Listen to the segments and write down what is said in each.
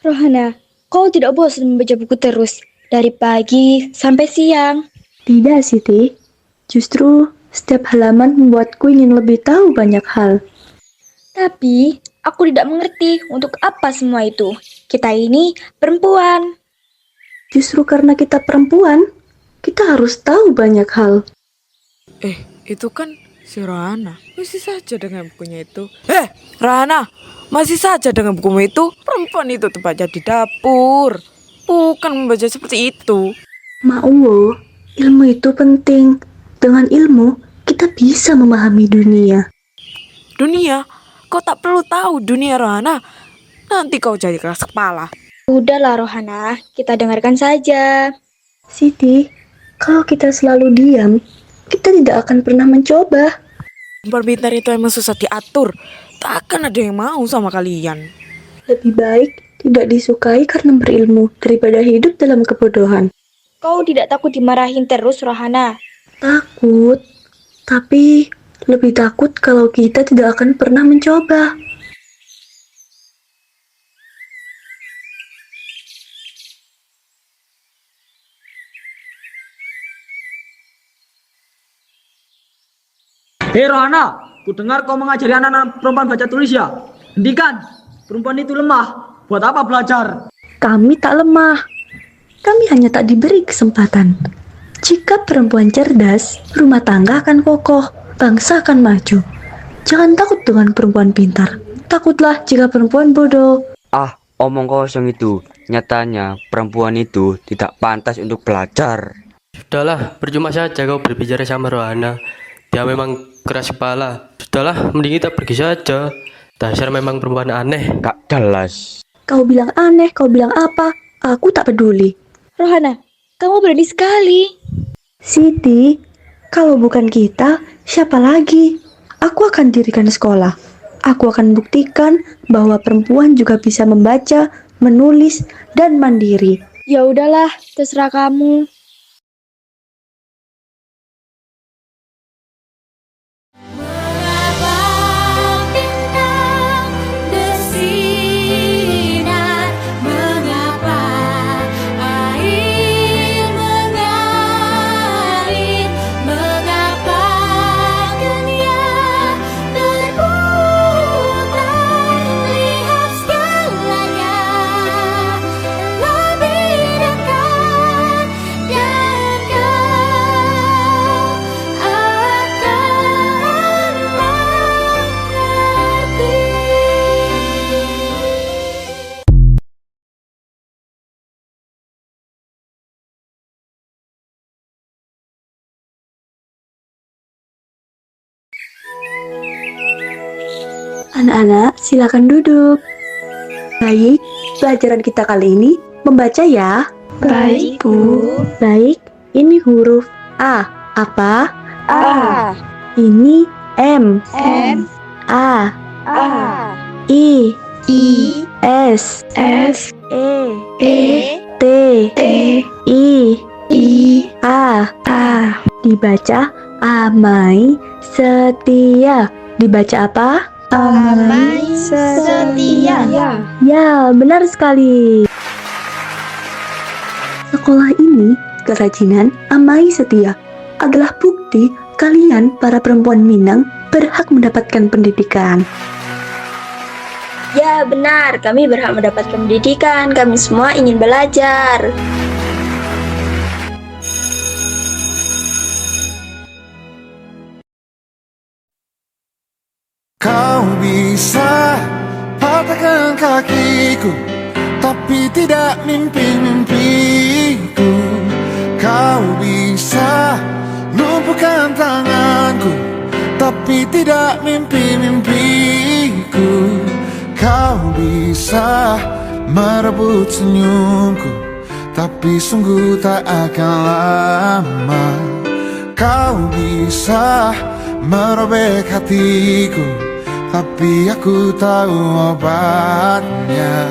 Rohana, kau tidak bosan membaca buku terus dari pagi sampai siang? Tidak, Siti. Justru setiap halaman membuatku ingin lebih tahu banyak hal. Tapi aku tidak mengerti untuk apa semua itu. Kita ini perempuan. Justru karena kita perempuan, kita harus tahu banyak hal. Itu kan si Rana. Masih saja dengan bukunya itu. Rana, masih saja dengan bukumu itu. Perempuan itu tempatnya di dapur, bukan membaca seperti itu. Mauwo, ilmu itu penting. Dengan ilmu, kita bisa memahami dunia. Dunia, kau tak perlu tahu dunia Rana. Nanti kau jadi keras kepala. Udahlah Rohana, kita dengarkan saja. Siti, kalau kita selalu diam, kita tidak akan pernah mencoba. Perempuan pintar itu emang susah diatur. Takkan ada yang mau sama kalian. Lebih baik tidak disukai karena berilmu daripada hidup dalam kebodohan. Kau tidak takut dimarahin terus Rohana? Takut, tapi lebih takut kalau kita tidak akan pernah mencoba. Hei Rohana, ku dengar kau mengajari anak-anak perempuan baca tulis ya? Hentikan, perempuan itu lemah. Buat apa belajar? Kami tak lemah. Kami hanya tak diberi kesempatan. Jika perempuan cerdas, rumah tangga akan kokoh, bangsa akan maju. Jangan takut dengan perempuan pintar. Takutlah jika perempuan bodoh. Omong kosong itu. Nyatanya perempuan itu tidak pantas untuk belajar. Sudahlah, percuma saja kau berbicara sama Rohana. Dia memang keras kepala. Sudahlah, mending kita pergi saja. Dasar memang perempuan aneh. Gak jelas. Kau bilang aneh, kau bilang apa? Aku tak peduli. Rohana, kamu berani sekali. Siti, kalau bukan kita, siapa lagi? Aku akan dirikan sekolah. Aku akan buktikan bahwa perempuan juga bisa membaca, menulis, dan mandiri. Ya udahlah, terserah kamu. Anak-anak, silakan duduk. Baik, pelajaran kita kali ini membaca ya. Baik, Bu. Baik, ini huruf A. Apa? A. Ini M. M. A. A. I. I. S. S. E. E. T. T. I. I. A. A. Dibaca Amai Setia. Dibaca apa? Amai setia. Ya, benar sekali. Sekolah ini, kerajinan Amai Setia, adalah bukti kalian para perempuan Minang berhak mendapatkan pendidikan. Ya benar, kami berhak mendapatkan pendidikan. Kami semua ingin belajar. Kau bisa patahkan kakiku, tapi tidak mimpi-mimpiku. Kau bisa lumpuhkan tanganku, tapi tidak mimpi-mimpiku. Kau bisa merebut senyumku, tapi sungguh tak akan lama. Kau bisa merobek hatiku, tapi aku tahu obatnya.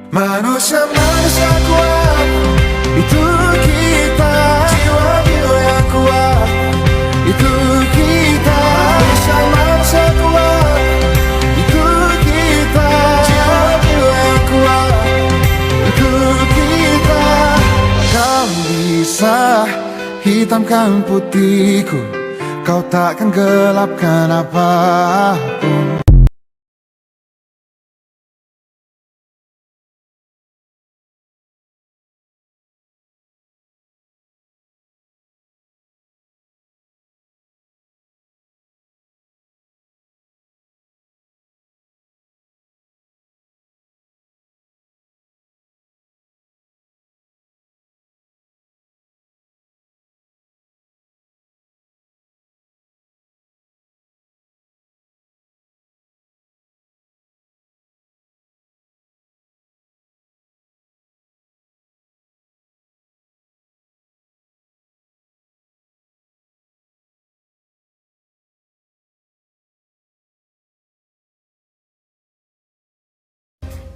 Manusia-manusia kuat, itu kita. Jiwa-jiwa yang kuat, itu kita. Manusia-manusia kuat, itu kita. Jiwa-jiwa hitamkan putihku, kau takkan gelapkan apapun.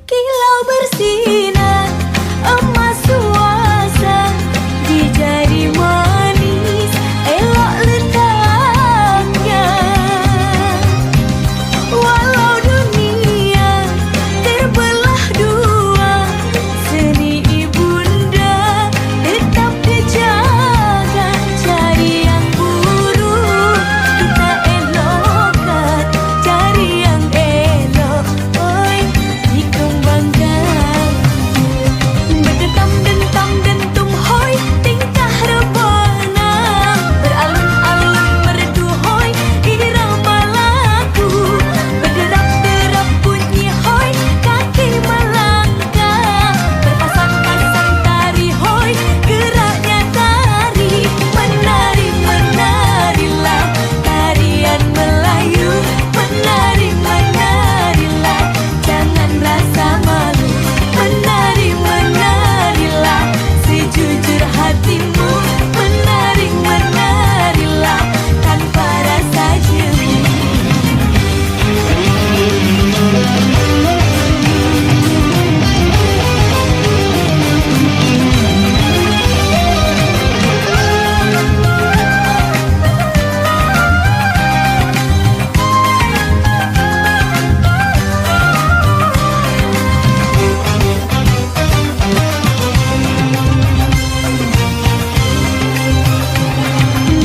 Kilau bersinar emas suasa di jari manis elok letaknya. Walau dunia terbelah dua, seni ibunda tetap dijaga. Cari yang buruk kita elokkan, cari yang elok oi dikembangkan. Berdetam dentam dentum hoi tingkah rebana, beralun-alun merdu hoi irama lagu, berderap derap bunyi hoi kaki melangkah, berpasang-pasang tari hoi geraknya tari. Menari menarilah tarian Melayu, menari menarilah jangan rasa malu. Menari menarilah sejujur hatimu, menari menarilah tanpa rasa jemu.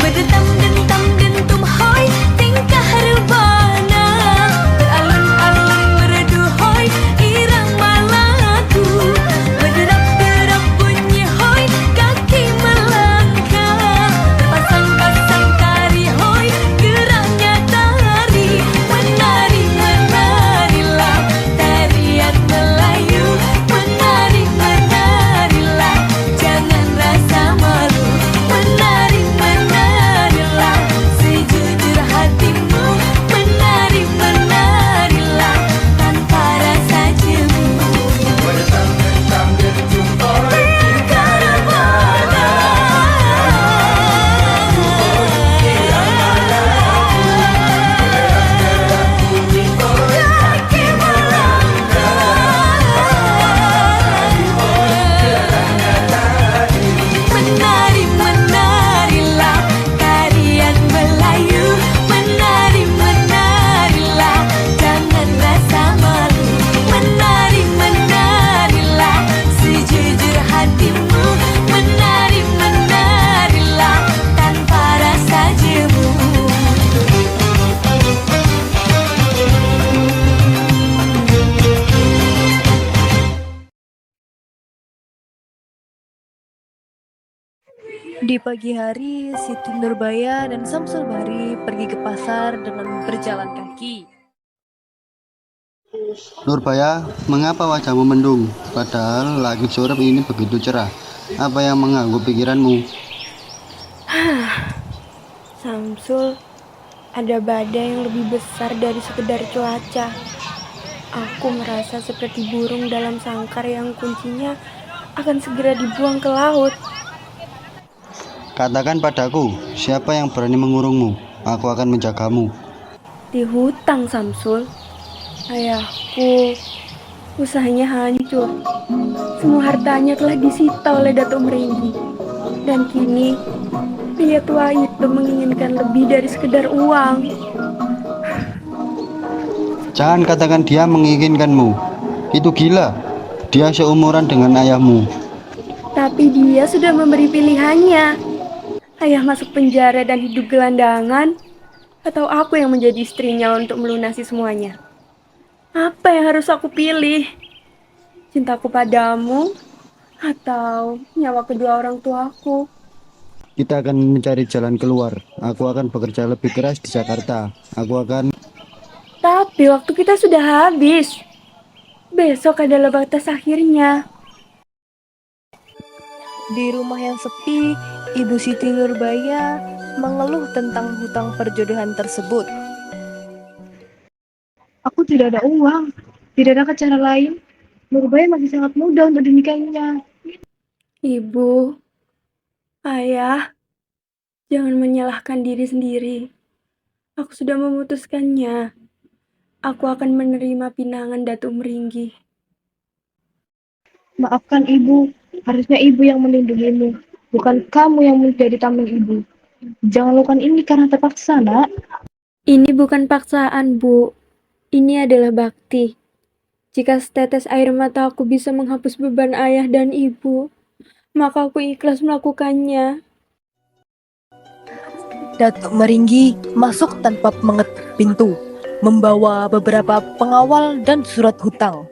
Berdetam dentam dentum hoi tingkah rebana, beralun-alun merdu hoi irama lagu, berderap derap bunyi hoi kaki melangkah, berpasang-pasang tari hoi geraknya tari. Menari menarilah tarian Melayu, menari menarilah jangan rasa malu. Menari menarilah sejujur hatimu, menari menarilah tanpa rasa jemu. Tingkah rebana kaki melangkah. Menari menarilah tarian Melayu, menari menarilah jangan rasa malu. Menari menarilah sejujur hatimu, menari menarilah tanpa rasa jemu. Di pagi hari, Siti Nurbaya dan Samsul Bahri pergi ke pasar dengan berjalan kaki. Nurbaya, mengapa wajahmu mendung? Padahal langit sore ini begitu cerah. Apa yang mengganggu pikiranmu? Samsul, ada badai yang lebih besar dari sekedar cuaca. Aku merasa seperti burung dalam sangkar yang kuncinya akan segera dibuang ke laut. Katakan padaku, siapa yang berani mengurungmu? Aku akan menjagamu. Di hutang, Samsul. Ayahku, usahanya hancur. Semua hartanya telah disita oleh Datuk Meringgi. Dan kini, pria tua itu menginginkan lebih dari sekedar uang. Jangan katakan dia menginginkanmu. Itu gila. Dia seumuran dengan ayahmu. Tapi dia sudah memberi pilihannya. Ayah masuk penjara dan hidup gelandangan, atau aku yang menjadi istrinya untuk melunasi semuanya? Apa yang harus aku pilih? Cintaku padamu atau nyawa kedua orang tuaku? Kita akan mencari jalan keluar. Aku akan bekerja lebih keras di Jakarta. Aku akan... Tapi waktu kita sudah habis. Besok adalah batas akhirnya. Di rumah yang sepi, Ibu Siti Nurbaya mengeluh tentang hutang perjodohan tersebut. Aku tidak ada uang, tidak ada cara lain. Nurbaya masih sangat muda untuk dinikahinya. Ibu, ayah, jangan menyalahkan diri sendiri. Aku sudah memutuskannya. Aku akan menerima pinangan Datuk Meringgi. Maafkan ibu, harusnya ibu yang melindungimu, bukan kamu yang menjadi tameng ibu. Jangan lakukan ini karena terpaksa, nak. Ini bukan paksaan, Bu. Ini adalah bakti. Jika setetes air mataku bisa menghapus beban ayah dan ibu, maka aku ikhlas melakukannya. Datuk Meringgi masuk tanpa mengetuk pintu, membawa beberapa pengawal dan surat hutang.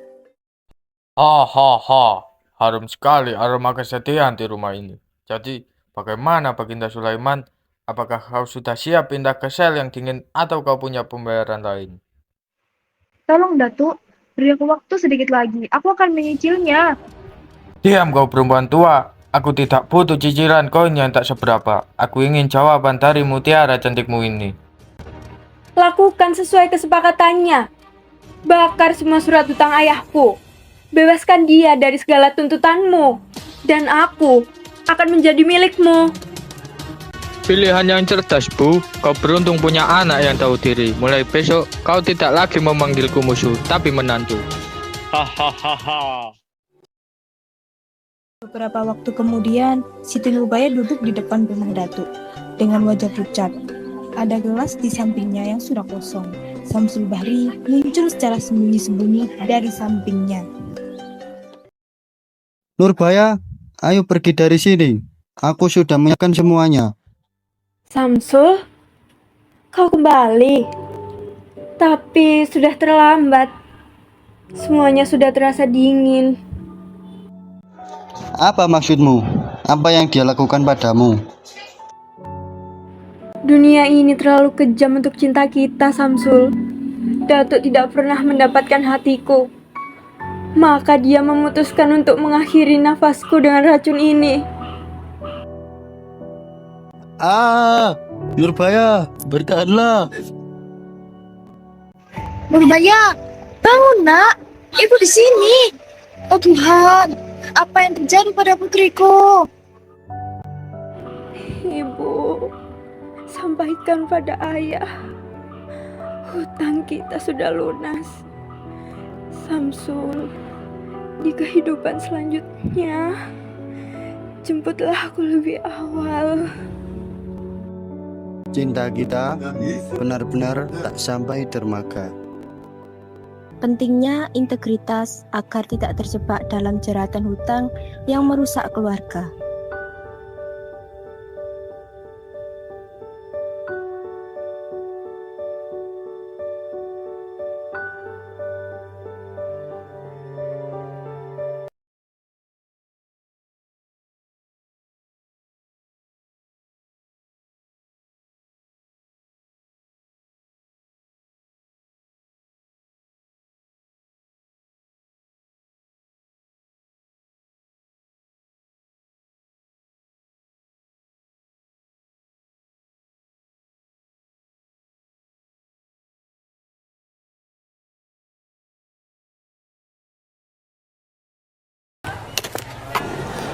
Hahaha, harum sekali aroma kesetiaan di rumah ini. Jadi, bagaimana Baginda Sulaiman? Apakah kau sudah siap pindah ke sel yang dingin atau kau punya pembayaran lain? Tolong, Datuk, beri aku waktu sedikit lagi. Aku akan menyicilnya. Diam kau perempuan tua. Aku tidak butuh cicilan koin yang tak seberapa. Aku ingin jawaban dari mutiara cantikmu ini. Lakukan sesuai kesepakatannya. Bakar semua surat hutang ayahku. Bebaskan dia dari segala tuntutanmu. Dan aku akan menjadi milikmu. Pilihan yang cerdas, Bu. Kau beruntung punya anak yang tahu diri. Mulai besok, kau tidak lagi memanggilku musuh, tapi menantu. Hahaha. Beberapa waktu kemudian, Siti Nurbaya duduk di depan rumah Datuk dengan wajah pucat. Ada gelas di sampingnya yang sudah kosong. Samsul Bahri muncul secara sembunyi-sembunyi dari sampingnya. Nurbaya, ayo pergi dari sini. Aku sudah menyiapkan semuanya. Samsul, kau kembali. Tapi sudah terlambat. Semuanya sudah terasa dingin. Apa maksudmu? Apa yang dia lakukan padamu? Dunia ini terlalu kejam untuk cinta kita, Samsul. Datuk tidak pernah mendapatkan hatiku. Maka dia memutuskan untuk mengakhiri nafasku dengan racun ini. Nurbaya, bertahanlah. Nurbaya, bangun nak, ibu di sini. Oh Tuhan, apa yang terjadi pada putriku? Ibu, sampaikan pada ayah, hutang kita sudah lunas. Samsul, di kehidupan selanjutnya, jemputlah aku lebih awal. Cinta kita benar-benar tak sampai dermaga. Pentingnya integritas agar tidak terjebak dalam jeratan hutang yang merusak keluarga.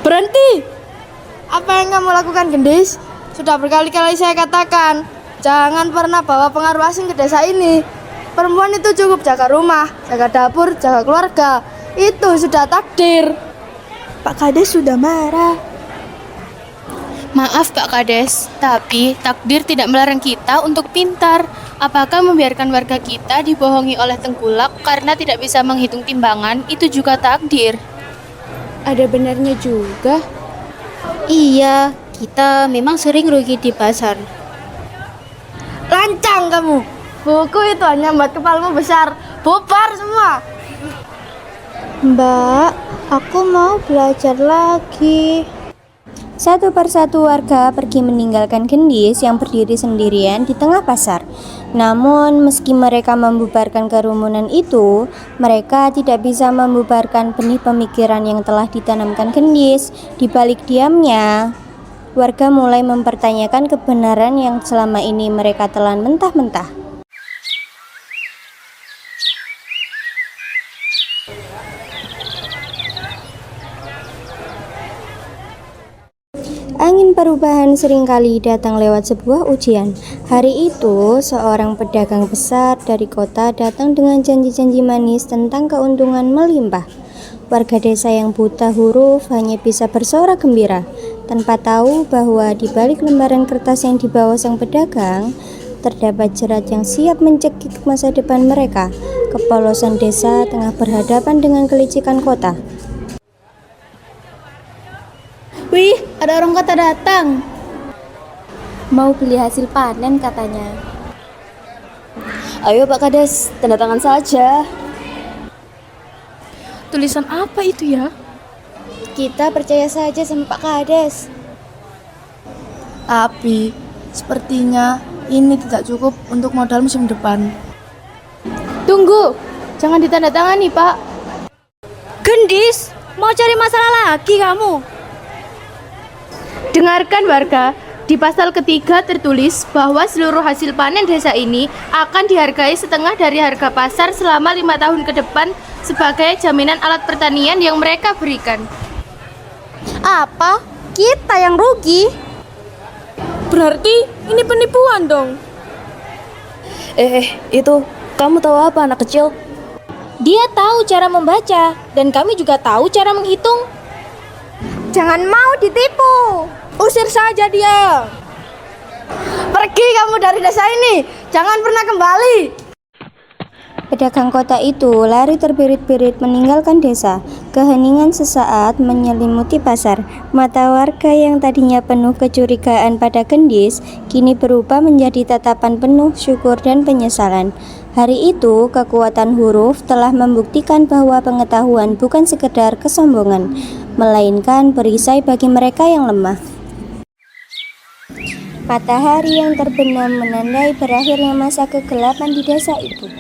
Berhenti! Apa yang kamu lakukan, Gendis? Sudah berkali-kali saya katakan, jangan pernah bawa pengaruh asing ke desa ini. Perempuan itu cukup jaga rumah, jaga dapur, jaga keluarga. Itu sudah takdir. Pak Kades sudah marah. Maaf Pak Kades, tapi takdir tidak melarang kita untuk pintar. Apakah membiarkan warga kita dibohongi oleh tengkulak karena tidak bisa menghitung timbangan itu juga takdir? Ada benarnya juga. Iya, Kita memang sering rugi di pasar. Lancang kamu. Buku itu hanya buat kepalamu besar. Bubar semua. Mbak, aku mau belajar lagi. Satu persatu warga pergi meninggalkan Gendis yang berdiri sendirian di tengah pasar. Namun meski mereka membubarkan kerumunan itu, mereka tidak bisa membubarkan benih pemikiran yang telah ditanamkan Gendis. Di balik diamnya, warga mulai mempertanyakan kebenaran yang selama ini mereka telan mentah-mentah. Angin perubahan seringkali datang lewat sebuah ujian. Hari itu, seorang pedagang besar dari kota datang dengan janji-janji manis tentang keuntungan melimpah. Warga desa yang buta huruf hanya bisa bersorak gembira, tanpa tahu bahwa di balik lembaran kertas yang dibawa sang pedagang, terdapat jerat yang siap mencekik masa depan mereka. Kepolosan desa tengah berhadapan dengan kelicikan kota. Wih, ada orang kota datang. Mau beli hasil panen katanya. Ayo Pak Kades, tanda tangan saja. Tulisan apa itu ya? Kita percaya saja sama Pak Kades. Tapi sepertinya ini tidak cukup untuk modal musim depan. Tunggu, jangan ditandatangani Pak. Gendis, mau cari masalah lagi kamu? Dengarkan warga, di pasal ketiga tertulis bahwa seluruh hasil panen desa ini akan dihargai setengah dari harga pasar selama 5 tahun ke depan sebagai jaminan alat pertanian yang mereka berikan. Apa? Kita yang rugi? Berarti ini penipuan dong. Itu kamu tahu apa anak kecil? Dia tahu cara membaca dan kami juga tahu cara menghitung. Jangan mau ditipu. Usir saja dia. Pergi kamu dari desa ini. Jangan pernah kembali. Pedagang kota itu lari terbirit-birit meninggalkan desa. Keheningan sesaat menyelimuti pasar. Mata warga yang tadinya penuh kecurigaan pada Gendis kini berubah menjadi tatapan penuh syukur dan penyesalan. Hari itu, kekuatan huruf telah membuktikan bahwa pengetahuan bukan sekedar kesombongan, melainkan perisai bagi mereka yang lemah. Matahari yang terbenam menandai berakhirnya masa kegelapan di desa itu.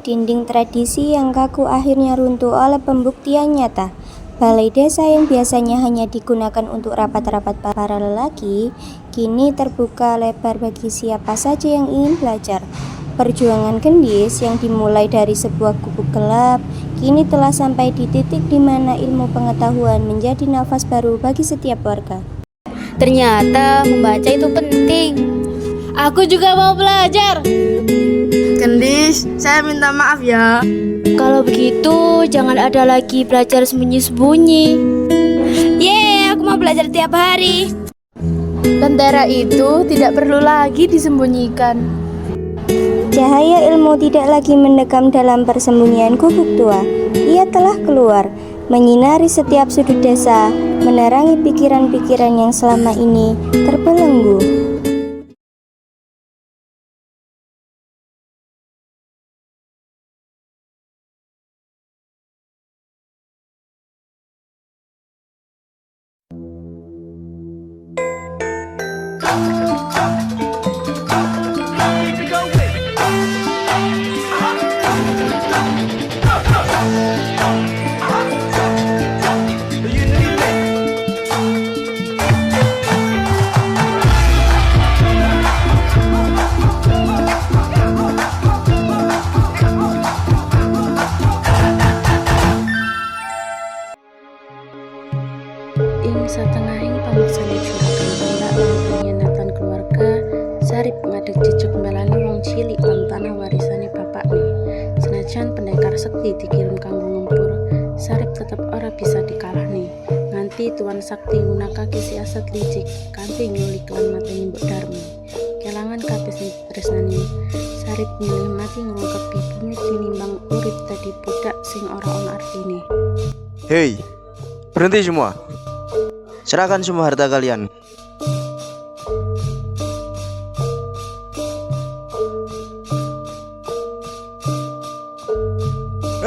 Dinding tradisi yang kaku akhirnya runtuh oleh pembuktian nyata. Balai desa yang biasanya hanya digunakan untuk rapat-rapat para lelaki, kini terbuka lebar bagi siapa saja yang ingin belajar. Perjuangan Gendis yang dimulai dari sebuah gubuk gelap, kini telah sampai di titik di mana ilmu pengetahuan menjadi nafas baru bagi setiap warga. Ternyata membaca itu penting. Aku juga mau belajar. Gendis, saya minta maaf ya. Kalau begitu, jangan ada lagi belajar sembunyi-sembunyi. Aku mau belajar tiap hari. Lentera itu tidak perlu lagi disembunyikan. Cahaya ilmu tidak lagi mendekam dalam persembunyian gubuk tua. Ia telah keluar, menyinari setiap sudut desa, menerangi pikiran-pikiran yang selama ini terbelenggu. Satengahing pamaksane juragan pambak lan pengkhianatan keluarga, Sarip ngadeg jejeg mbelani wong cilik lan tanah warisane bapakne. Senajan pendekar sekti dikirim kanggo ngempur, Sarip tetep ora bisa dikalahne. Nganti Tuan Sakti nggunakake siasat licik kanthi nyulik lan mateni Mbok Darmi. Kelangan kapes tresnani, Sarip milih mati ngrungkepi bumi tinimbang urip dadi budak sing ora ana artine. Hei, berhenti semua. Serahkan semua harta kalian.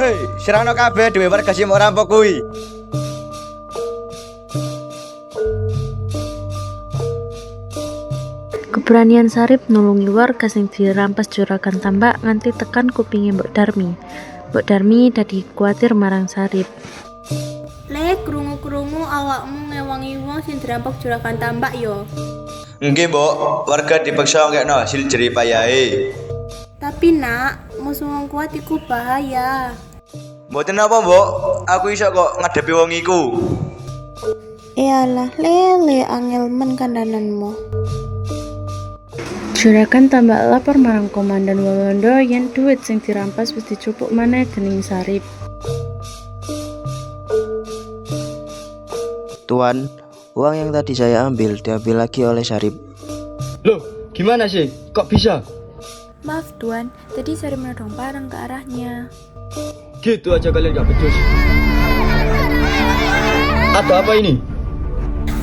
Hei, serangno kabeh dhewe warga sing ora rampok kuwi. Keberanian Sarip nulungi warga sing dirampas juragan tambak nganti tekan kupinge Mbok Darmi. Mbok Darmi dadi kuwatir marang Sarip. Le, krungu-krungu awakmu ngewangi wong sing dirampok juragan tambak yo. Nggih, Mbok. Warga dipaksa ngekno hasil jerih payahe. Tapi nak, musuh wong kuat iku bahaya. Mboten apa, Mbok. Aku iso kok ngadepi wong iku. Iyalah, lele angel men kandananmu. Juragan tambak lapor marang komandan Walanda yen duit sing dirampas wis dicupuk maneh dening Sarip. Tuan, uang yang tadi saya ambil diambil lagi oleh Sarip. Loh, gimana sih? Kok bisa? Maaf Tuan, tadi Sarip menodong barang ke arahnya. Gitu aja kalian gak becus. Atau apa ini?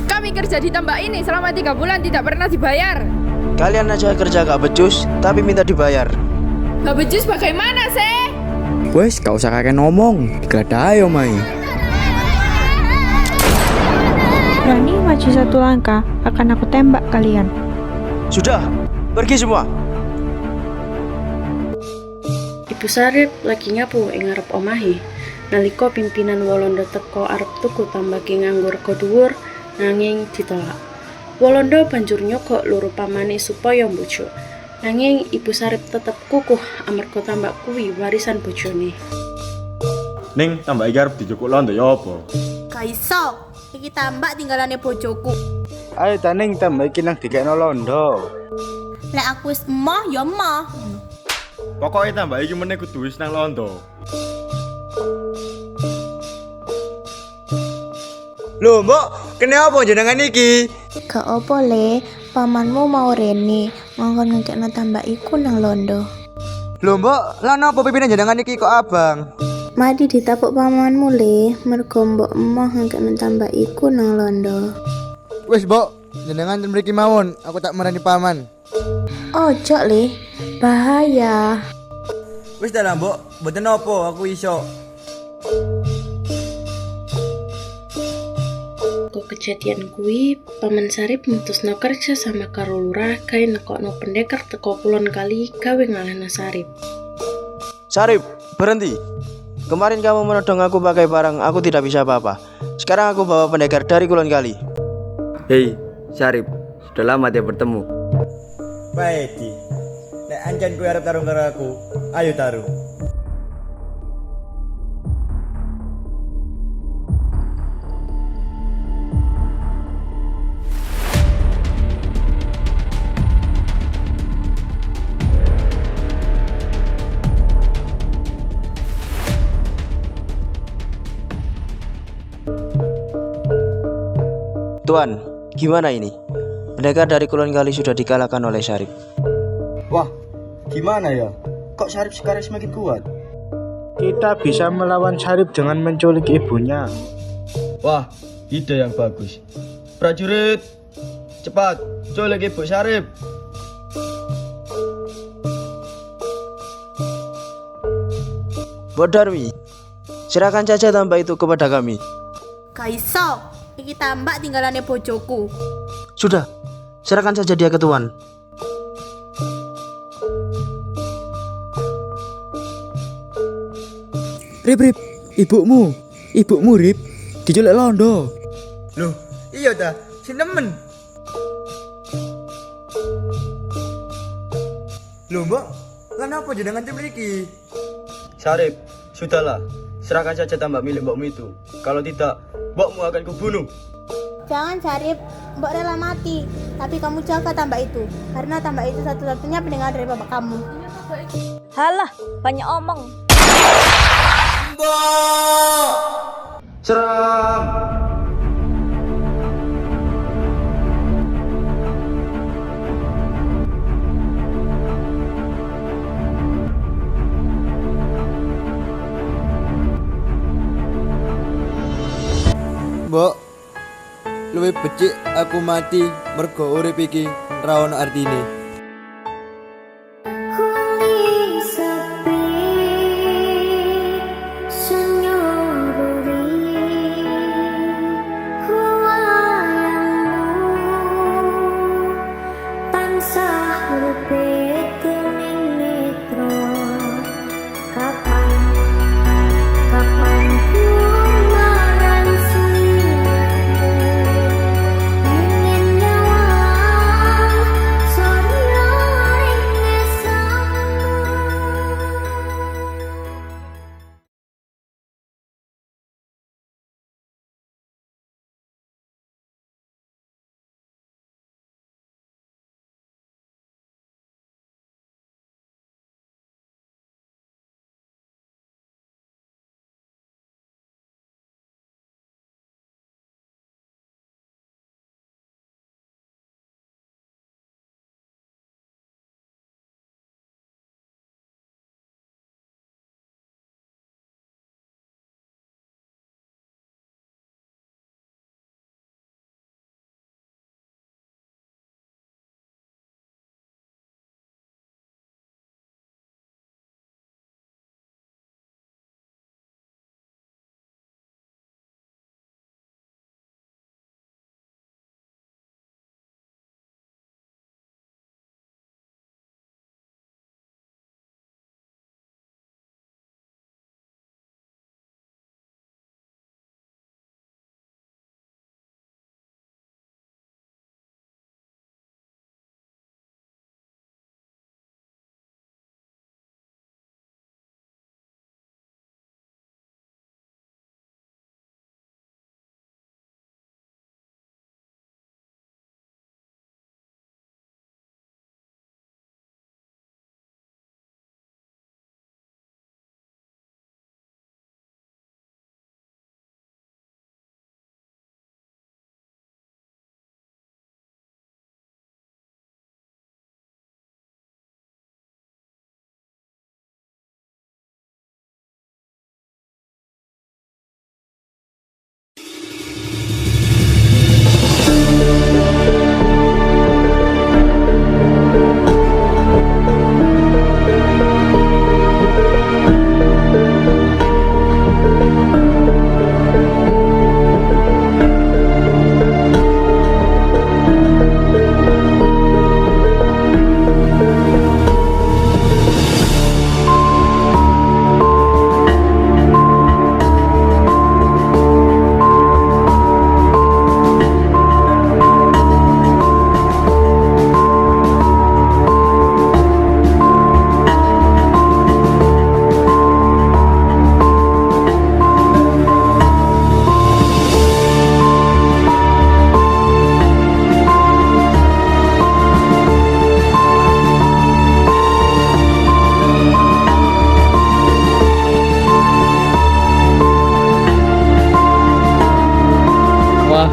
Kami kerja di tambak ini selama 3 bulan tidak pernah dibayar. Kalian aja kerja gak becus, tapi minta dibayar. Gak becus bagaimana sih? Wes, gak usah kakek ngomong. Digladai omai. Berani maju 1 langkah, akan aku tembak kalian. Sudah, pergi semua. Ibu Sarip lagi nyapu ing ngarep omahe. Nalika pimpinan Walanda teka arep tuku tambake nganggo rega dhuwur, nanging ditolak. Walanda banjur nyogok loro pamane supaya mbujuk. Nanging Ibu Sarip tetep kukuh amarga tambak kuwi warisan bojone. Ning tambak iki arep dijukuk londo ya apa? Kaiso, iki tambak tinggalane bojoku. Ayo ta ning tambak iki nang dikekno londo. Lek aku wis emoh ya emoh. Pokoke tambak iki meneh kudu wis nang londo. Lho, Mbok, kene apa jenengan iki? Gak apa le, pamanmu mau rene, ngongkon ngekekno tambak iku nang londo. Lho, Mbok, lan apa pipine jenengan iki kok abang? Madi ditapuk pamanmu le, mergo mbok emoh ngekekno tambak iku nang londo. Wis, Mbok, jenengan mriki mawon, aku tak marani paman. Ojo le, bahaya. Wis dah lah, Mbok, mboten apa, aku iso. Kok kejadian kuwi, Paman Sarip mutusno kerja sama karo lurah gawe nekokno pendekar teko Kulon Kali gawe ngalahno Sarip. Sarip, berhenti. Kemarin kamu menodong aku pakai barang, aku tidak bisa apa-apa. Sekarang aku bawa pendekar dari Kulon Kali. Hei, Sarip, sudah lama dia bertemu. Baik, nek anjan kowe arep tarung karo aku, ayo tarung. Tuan, gimana ini? Pendekar dari Kulon Kali sudah dikalahkan oleh Sarip. Wah, gimana ya? Kok Sarip sekarang semakin kuat? Kita bisa melawan Sarip dengan menculik ibunya. Wah, ide yang bagus. Prajurit, cepat culik Ibu Sarip. Mbok Darmi, serahkan saja tambak itu kepada kami. Kaiso, iki tambak tinggalane bojoku. Sudah, serahkan saja dia ke Tuan. Rip, ibumu Rip, diculik londo. Loh, iya ta, si nemen. Loh, Mbok, lan apa jenengan mriki? Sarip, sudahlah. Serahkan saja tambak milik mbokmu itu. Kalau tidak, mbokmu akan kubunuh. Jangan Sarip, mbok rela mati. Tapi kamu jaga tambak itu, karena tambak itu satu-satunya pendengar dari bapak kamu. Halah, banyak omong. Serang! Mbok, luwih becik aku mati mergo urip iki ra ono artine.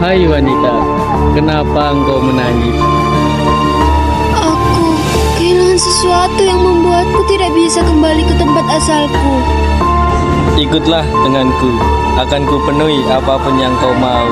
Hai wanita, kenapa engkau menangis? Aku kehilangan sesuatu yang membuatku tidak bisa kembali ke tempat asalku. Ikutlah denganku, akan ku penuhi apapun yang kau mau.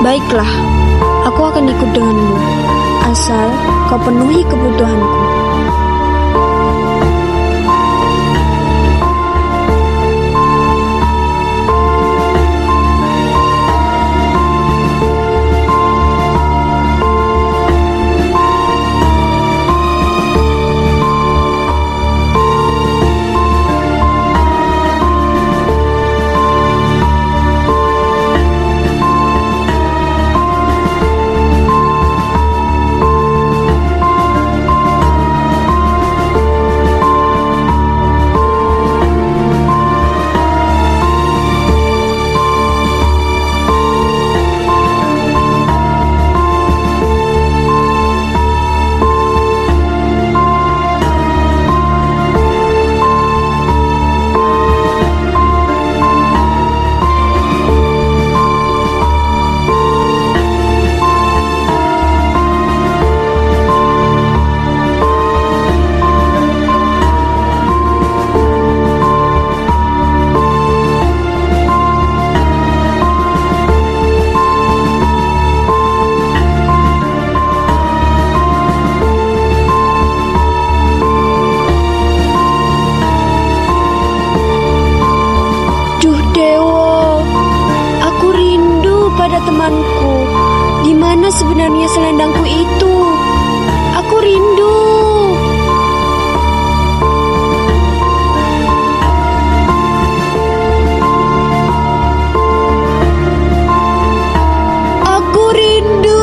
Baiklah, aku akan ikut denganmu, asal kau penuhi kebutuhanku. Temanku, di mana sebenarnya selendangku itu? Aku rindu. Aku rindu.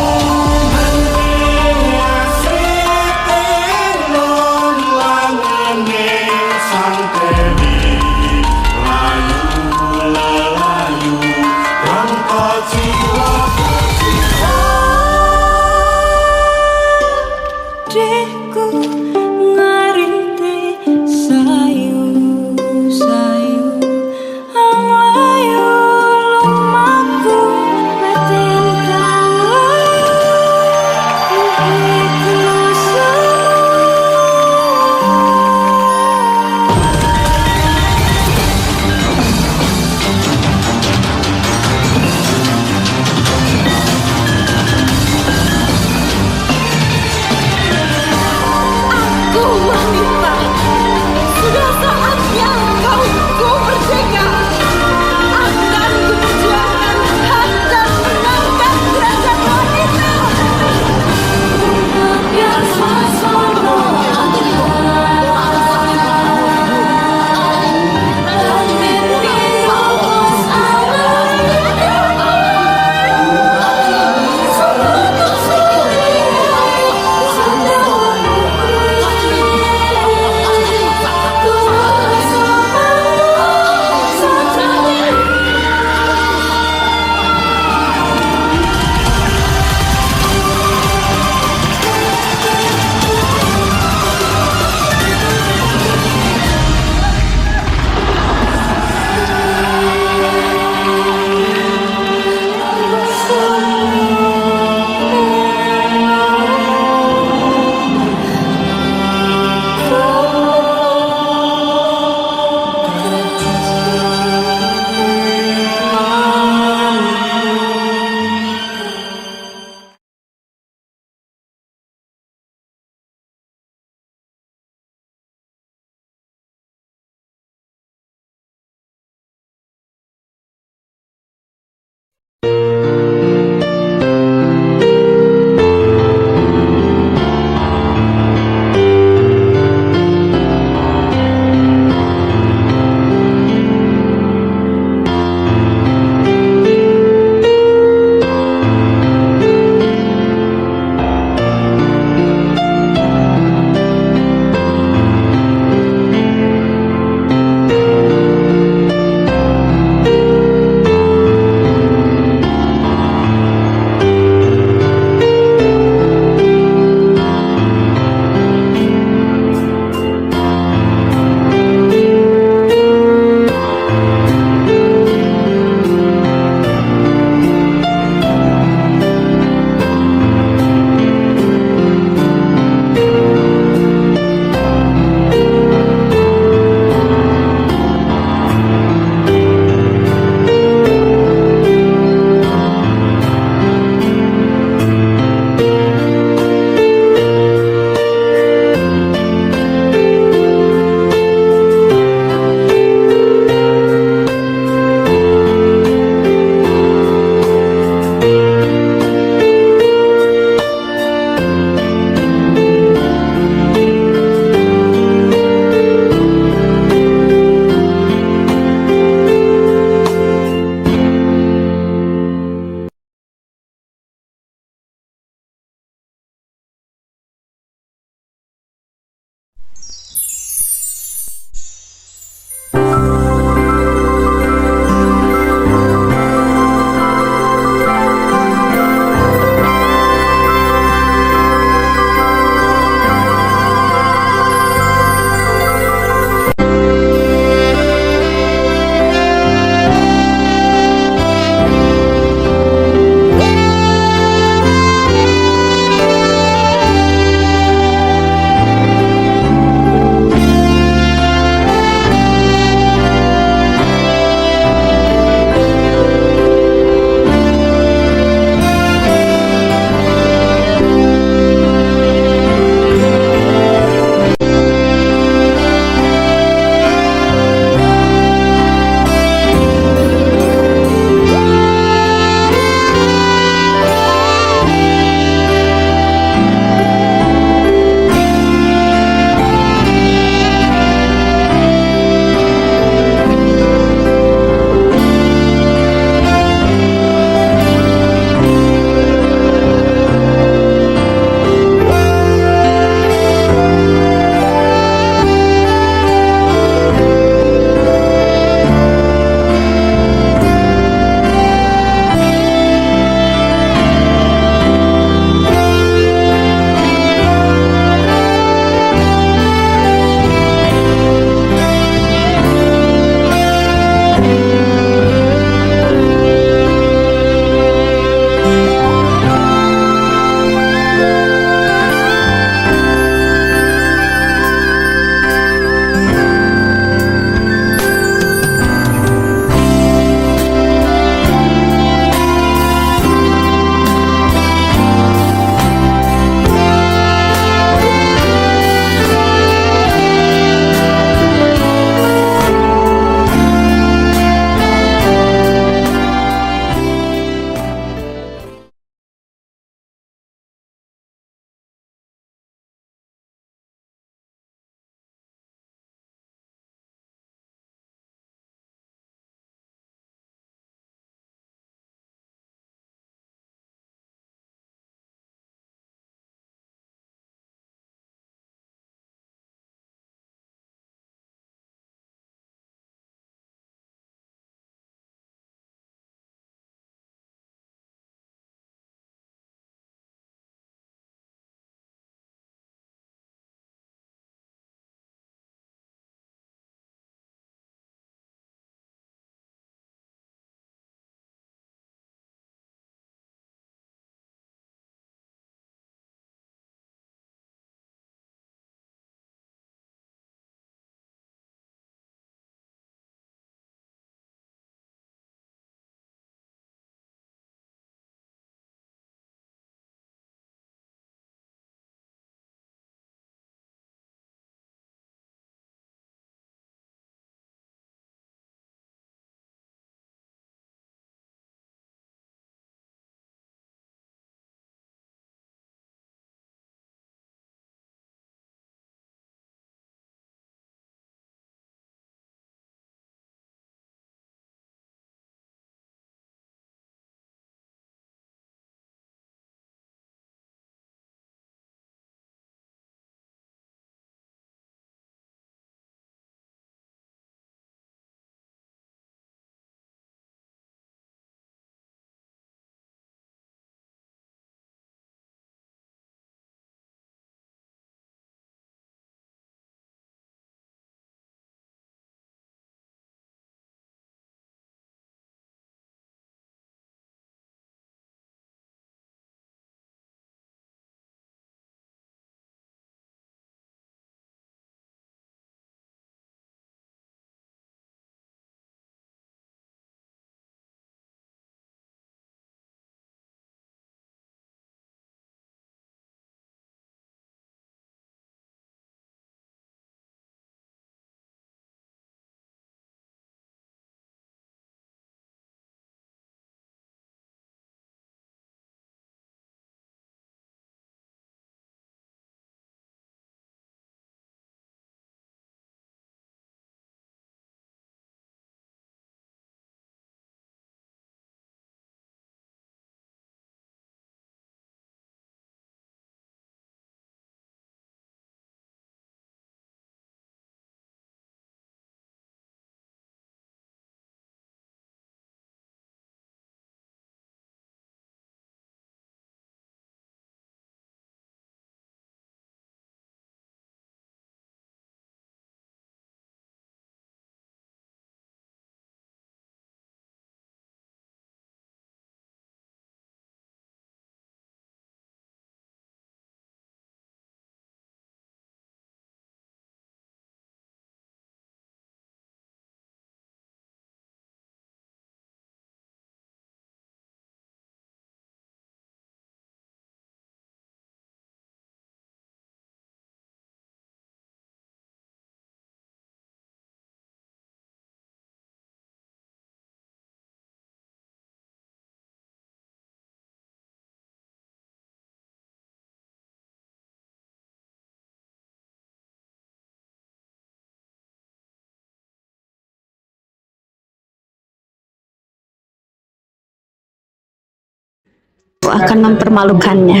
akan mempermalukannya.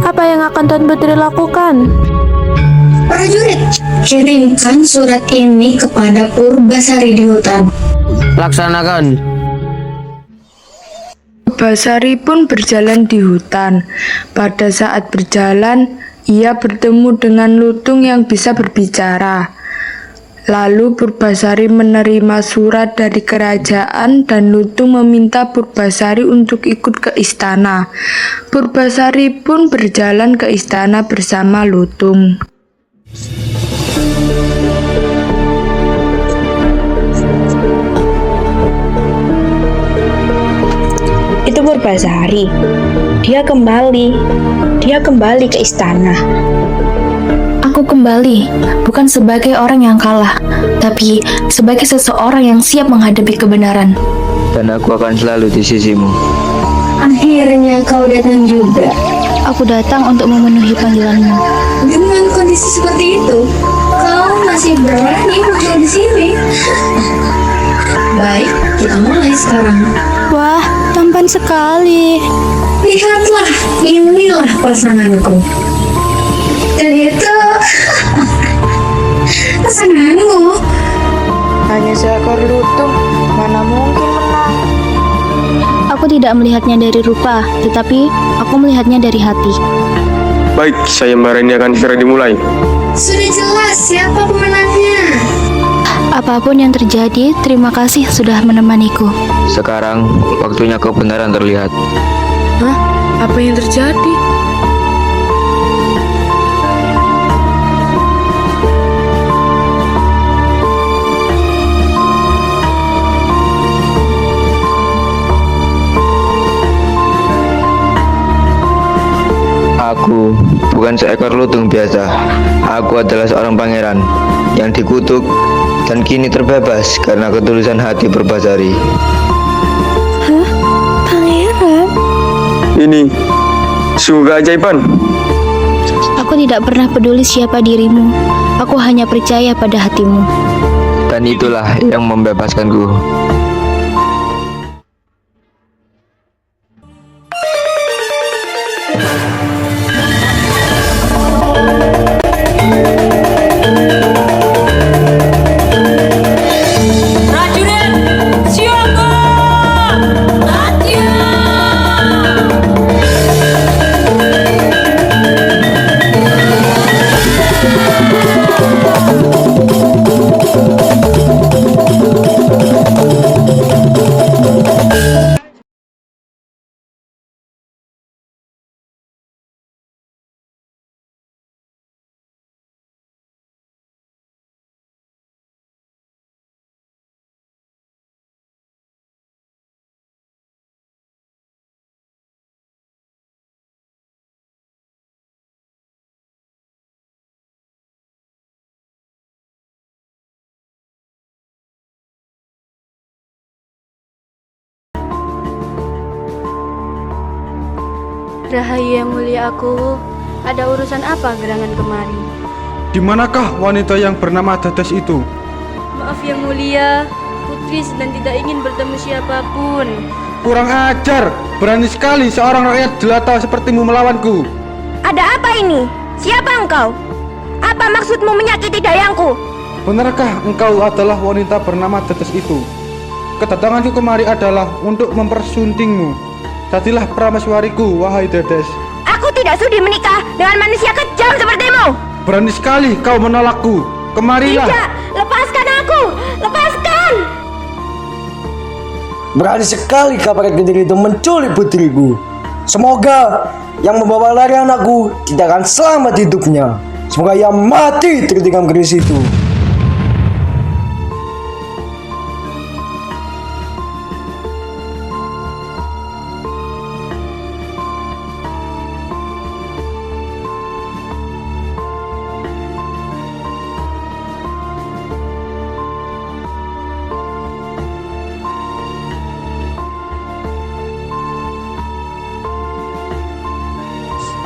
Apa yang akan Tuan Putri lakukan? Prajurit, kirimkan surat ini kepada Purbasari di hutan. Laksanakan. Purbasari pun berjalan di hutan. Pada saat berjalan, ia bertemu dengan lutung yang bisa berbicara. Lalu Purbasari menerima surat dari kerajaan dan lutung meminta Purbasari untuk ikut ke istana. Purbasari pun berjalan ke istana bersama lutung. Itu Purbasari. Dia kembali ke istana. Aku kembali, bukan sebagai orang yang kalah, tapi sebagai seseorang yang siap menghadapi kebenaran. Dan aku akan selalu di sisimu. Akhirnya kau datang juga. Aku datang untuk memenuhi panggilanmu. Dengan kondisi seperti itu, kau masih berani muncul di sini. Baik, kita mulai sekarang. Wah, tampan sekali. Lihatlah, inilah pasanganku. Dan itu pasanganmu. Hanya seekor lutung, mana mungkin menang. Aku tidak melihatnya dari rupa, tetapi aku melihatnya dari hati. Baik, sayembara ini akan segera dimulai. Sudah jelas siapa pemenangnya. Apapun yang terjadi, terima kasih sudah menemaniku. Sekarang waktunya kebenaran terlihat. Hah? Apa yang terjadi? Aku bukan seekor lutung biasa. Aku adalah seorang pangeran yang dikutuk dan kini terbebas karena ketulusan hati Purbasari. Hah? Pangeran? Ini sungguh keajaiban. Aku tidak pernah peduli siapa dirimu. Aku hanya percaya pada hatimu. Dan itulah yang membebaskanku. Rahayu yang mulia aku, ada urusan apa gerangan kemari? Di manakah wanita yang bernama Dadas itu? Maaf yang mulia, putri sedang tidak ingin bertemu siapapun. Kurang ajar, berani sekali seorang rakyat jelata sepertimu melawanku. Ada apa ini? Siapa engkau? Apa maksudmu menyakiti dayangku? Benarkah engkau adalah wanita bernama Dadas itu? Kedatanganku kemari adalah untuk mempersuntingmu. Jadilah prameswariku, wahai Dadas. Aku tidak sudi menikah dengan manusia kejam sepertimu. Berani sekali kau menolakku. Kemarilah. Tidak, lepaskan aku. Lepaskan. Berani sekali kaparet gendeng itu menculik putriku. Semoga yang membawa lari anakku tidak akan selamat hidupnya. Semoga ia mati tertikam keris itu.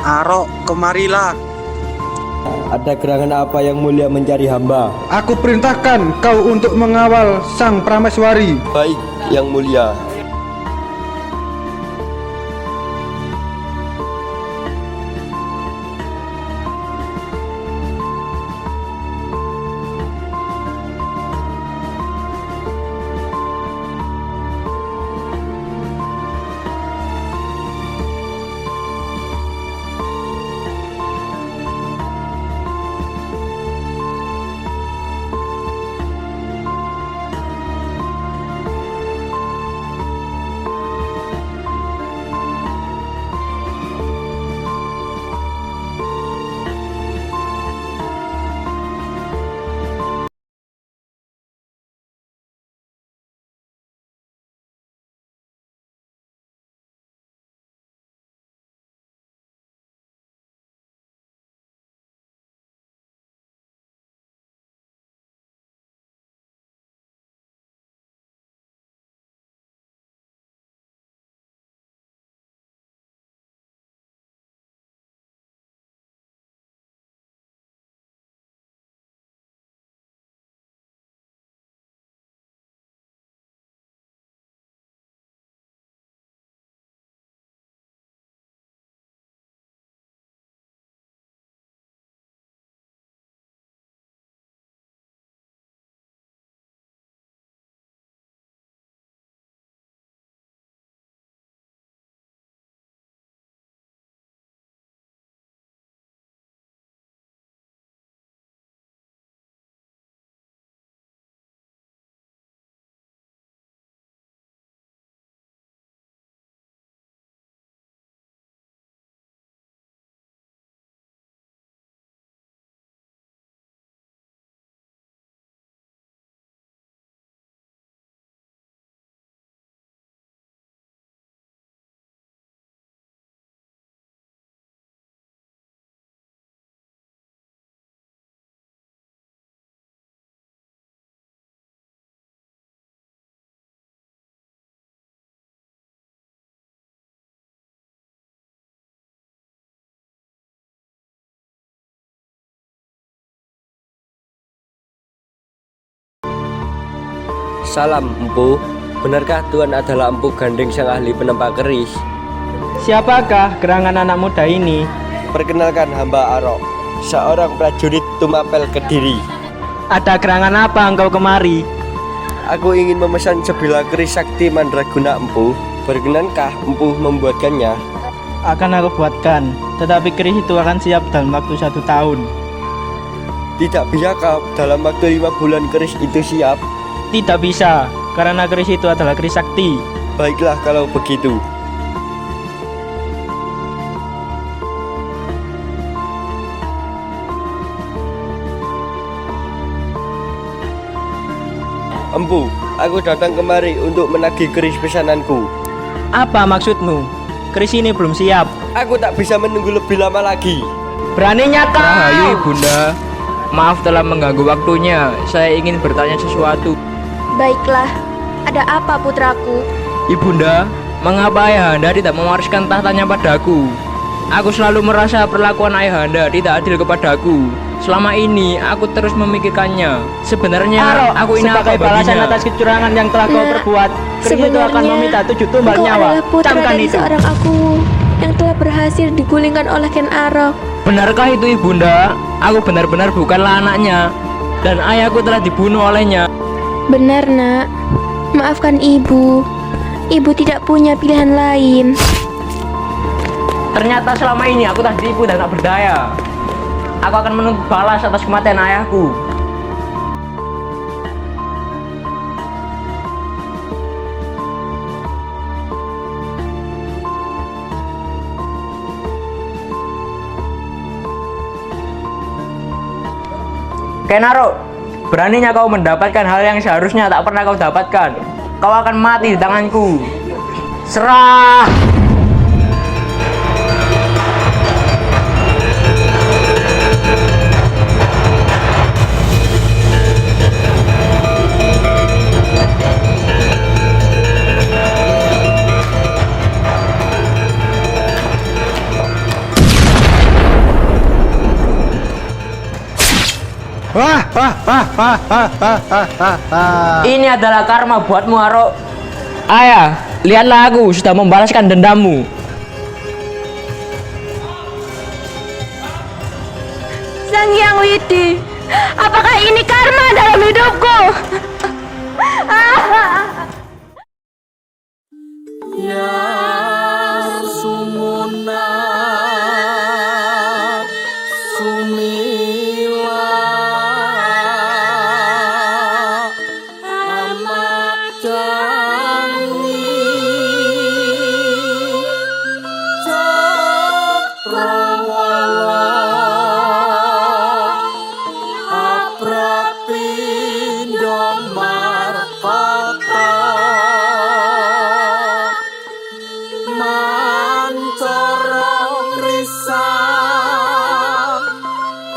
Arok, kemarilah. Ada gerangan apa yang mulia mencari hamba? Aku perintahkan kau untuk mengawal sang prameswari. Baik, yang mulia. Salam, Empu. Benarkah Tuhan adalah Empu Gandeng sang ahli penempa keris? Siapakah gerangan anak muda ini? Perkenalkan hamba Arok, seorang prajurit Tumapel Kediri. Ada gerangan apa engkau kemari? Aku ingin memesan sebilah keris sakti mandraguna, Empu. Berkenankah Empu membuatkannya? Akan aku buatkan, tetapi keris itu akan siap dalam waktu 1 tahun. Tidak bisakah dalam waktu 5 bulan keris itu siap? Tidak bisa, karena keris itu adalah keris sakti. Baiklah kalau begitu. Empu, aku datang kemari untuk menagih keris pesananku. Apa maksudmu? Keris ini belum siap. Aku tak bisa menunggu lebih lama lagi. Beraninya kau! Rahayu Ibunda, maaf telah mengganggu waktunya. Saya ingin bertanya sesuatu. Baiklah, ada apa putraku? Ibunda, mengapa Ayahanda tidak mewariskan tahtanya padaku? Aku selalu merasa perlakuan Ayahanda tidak adil kepadaku. Selama ini aku terus memikirkannya. Sebenarnya aku ini sebagai apa balasan baginya? atas kecurangan yang telah kau perbuat, keris itu akan meminta 7 tumbal engkau nyawa. adalah putra Camkan dari itu. seorang aku yang telah berhasil digulingkan oleh Ken Arok. Benarkah itu Ibunda? Aku benar-benar bukanlah anaknya, dan ayahku telah dibunuh olehnya. Benar, Nak. Maafkan ibu. Ibu tidak punya pilihan lain. Ternyata selama ini aku tak ditipu dan tak berdaya. Aku akan menuntut balas atas kematian ayahku. Ken Arok, beraninya kau mendapatkan hal yang seharusnya tak pernah kau dapatkan. Kau akan mati di tanganku. Serah! Ini adalah karma buatmu, Arok. Ayah, lihatlah aku sudah membalaskan dendammu. Sang Hyang Widi, apakah ini karma dalam hidupku? Ya Sumuna Sumila Amat Jangi Cakrawala Aprapindo Markata Mancara Risang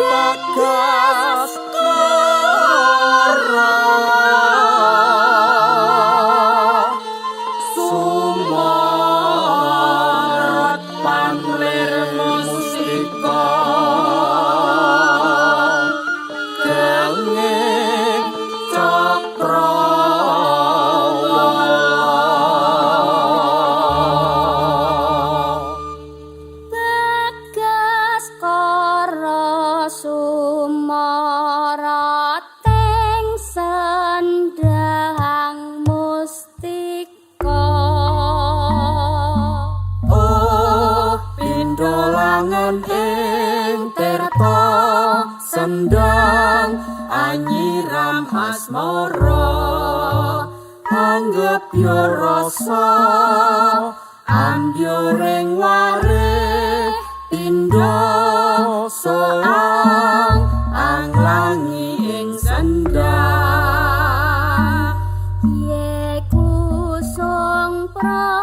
Bagas Kara Sumarat Panlir Mustika Kenging Cakrawala Bagas Kara Sumarateng Sendang Mustika. Oh pindolangan ing tirta sendang anyiram asmara anggep yo rasa ambyoring wareh pindo soang anglangi ing sendang Ye kusung pra